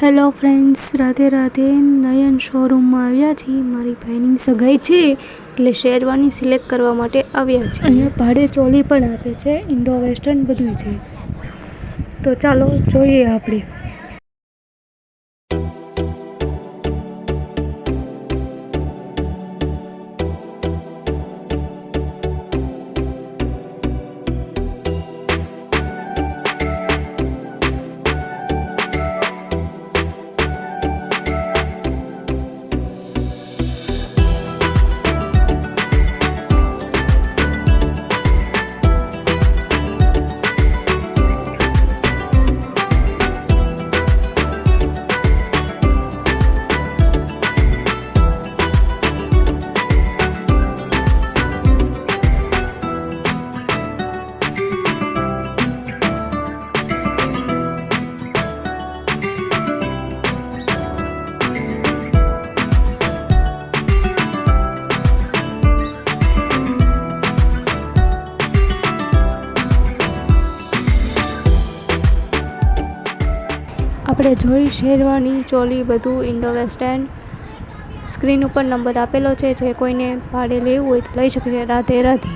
Hello friends, Radhe Radhe. Nayan શોરૂમમાં આવ્યા છીએ. મારી ભાઈની સગાઈ છે એટલે શેરવાની સિલેક્ટ કરવા માટે આવ્યા છે. અહીંયા ભાડે ચોલી પણ આપે છે, ઇન્ડો વેસ્ટર્ન બધું છે. તો ચાલો જોઈએ આપણે. આપણે જોઈ શેરવાની ચોલી બધું ઇન્ડો વેસ્ટર્ન. સ્ક્રીન ઉપર નંબર આપેલો છે, જે કોઈને ભાડે લેવું હોય તો લઈ શકે છે. રાધે રાધે.